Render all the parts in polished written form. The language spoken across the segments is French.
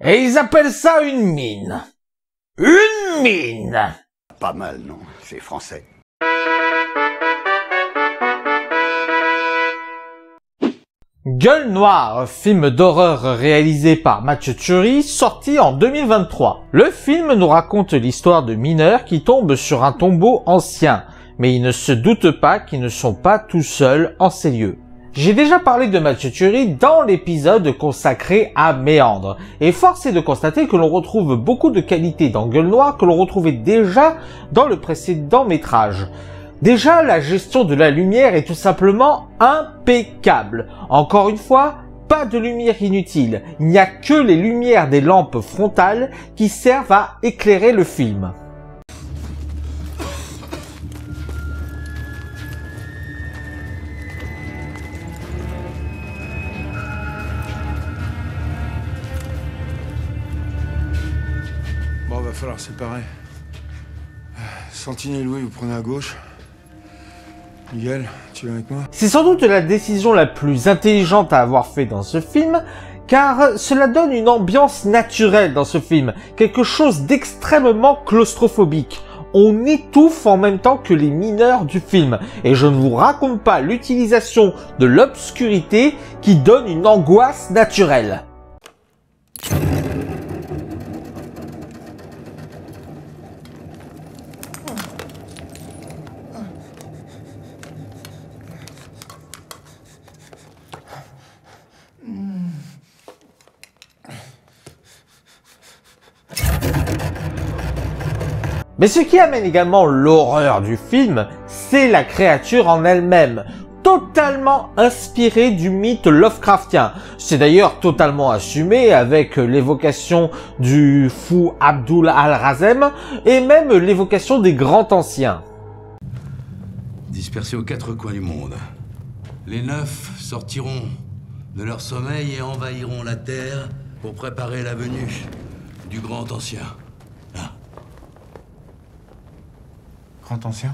Et ils appellent ça une mine. Une mine! Pas mal, non? C'est français. Gueule Noire, film d'horreur réalisé par Mathieu Turi, sorti en 2023. Le film nous raconte l'histoire de mineurs qui tombent sur un tombeau ancien, mais ils ne se doutent pas qu'ils ne sont pas tout seuls en ces lieux. J'ai déjà parlé de Mathieu Turi dans l'épisode consacré à Méandre, et force est de constater que l'on retrouve beaucoup de qualités dans Gueule Noire que l'on retrouvait déjà dans le précédent métrage. Déjà, la gestion de la lumière est tout simplement impeccable. Encore une fois, pas de lumière inutile. Il n'y a que les lumières des lampes frontales qui servent à éclairer le film. Bon, va falloir séparer. Santine et Louis, vous prenez à gauche. Miguel, tu viens avec moi? C'est sans doute la décision la plus intelligente à avoir fait dans ce film, car cela donne une ambiance naturelle dans ce film, quelque chose d'extrêmement claustrophobique. On étouffe en même temps que les mineurs du film, et je ne vous raconte pas l'utilisation de l'obscurité qui donne une angoisse naturelle. Mais ce qui amène également l'horreur du film, c'est la créature en elle-même, totalement inspirée du mythe Lovecraftien. C'est d'ailleurs totalement assumé avec l'évocation du fou Abdul al-Razem et même l'évocation des grands anciens. Dispersés aux quatre coins du monde, les 9 sortiront de leur sommeil et envahiront la Terre pour préparer la venue du grand ancien. Grand ancien?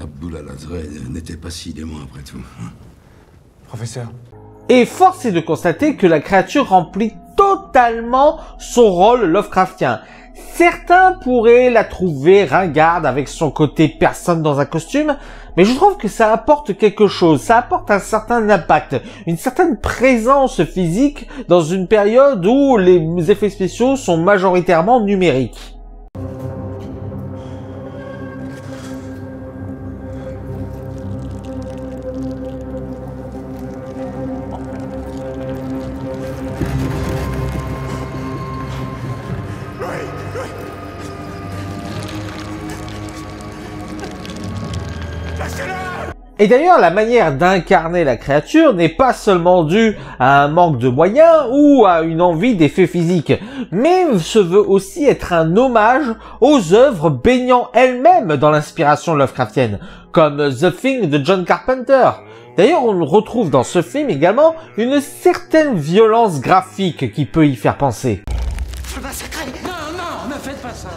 Abdul al-Azred n'était pas si dément après tout. Professeur. Et force est de constater que la créature remplit totalement son rôle Lovecraftien. Certains pourraient la trouver ringarde avec son côté personne dans un costume, mais je trouve que ça apporte quelque chose, ça apporte un certain impact, une certaine présence physique dans une période où les effets spéciaux sont majoritairement numériques. Et d'ailleurs, la manière d'incarner la créature n'est pas seulement due à un manque de moyens ou à une envie d'effets physiques, mais se veut aussi être un hommage aux œuvres baignant elles-mêmes dans l'inspiration Lovecraftienne, comme The Thing de John Carpenter. D'ailleurs, on retrouve dans ce film également une certaine violence graphique qui peut y faire penser. Je massacrer. Non, non, ne faites pas ça.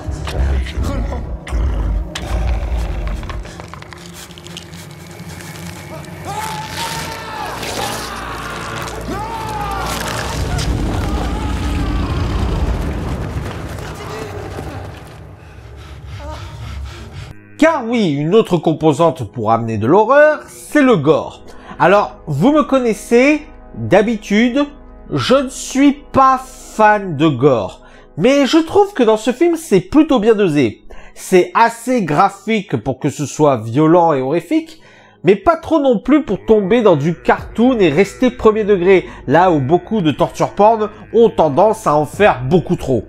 Car oui, une autre composante pour amener de l'horreur, c'est le gore. Alors, vous me connaissez, d'habitude, je ne suis pas fan de gore. Mais je trouve que dans ce film, c'est plutôt bien dosé. C'est assez graphique pour que ce soit violent et horrifique, mais pas trop non plus pour tomber dans du cartoon et rester premier degré, là où beaucoup de torture porn ont tendance à en faire beaucoup trop.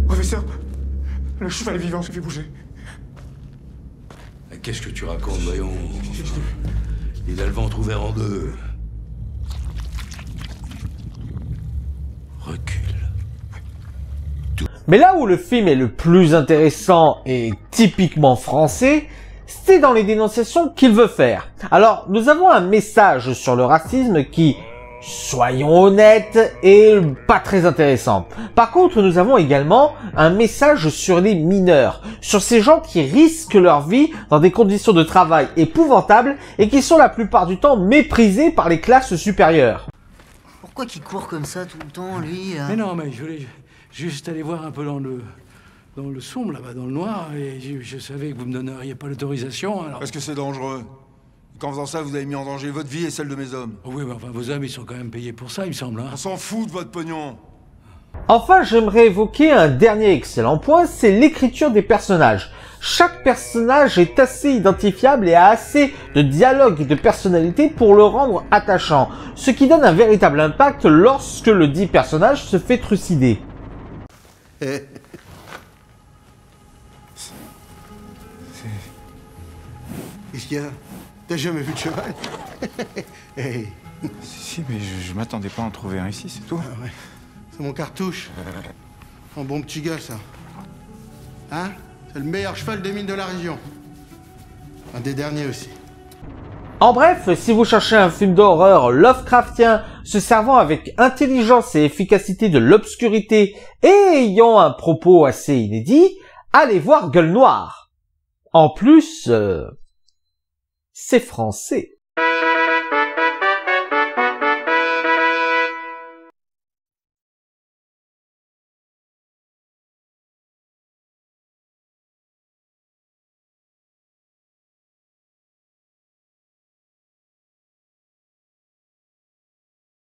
Professeur, le cheval vivant se fait bouger. Qu'est-ce que tu racontes, voyons? Il a le ventre ouvert en deux. Recule. Mais là où le film est le plus intéressant et typiquement français, c'est dans les dénonciations qu'il veut faire. Alors, nous avons un message sur le racisme qui, soyons honnêtes, est pas très intéressant. Par contre, nous avons également un message sur les mineurs, sur ces gens qui risquent leur vie dans des conditions de travail épouvantables et qui sont la plupart du temps méprisés par les classes supérieures. Pourquoi qu'il court comme ça tout le temps, lui Mais non, mais je voulais juste aller voir un peu dans le sombre, là-bas, dans le noir, et je savais que vous me donneriez pas l'autorisation, alors... Parce que c'est dangereux. Qu'en faisant ça, vous avez mis en danger votre vie et celle de mes hommes. Oh oui, mais enfin, vos hommes, ils sont quand même payés pour ça, il me semble, hein. On s'en fout de votre pognon. Enfin, j'aimerais évoquer un dernier excellent point, c'est l'écriture des personnages. Chaque personnage est assez identifiable et a assez de dialogue et de personnalité pour le rendre attachant, ce qui donne un véritable impact lorsque le dit personnage se fait trucider. Qu'est-ce qu'il y a? T'as jamais vu de cheval? Hey. Si, mais je m'attendais pas à en trouver un ici, c'est tout. Ah ouais. C'est mon cartouche. Un bon petit gars, ça. Hein? C'est le meilleur cheval des mines de la région. Un des derniers aussi. En bref, si vous cherchez un film d'horreur Lovecraftien se servant avec intelligence et efficacité de l'obscurité et ayant un propos assez inédit, allez voir Gueule Noire. En plus, c'est français.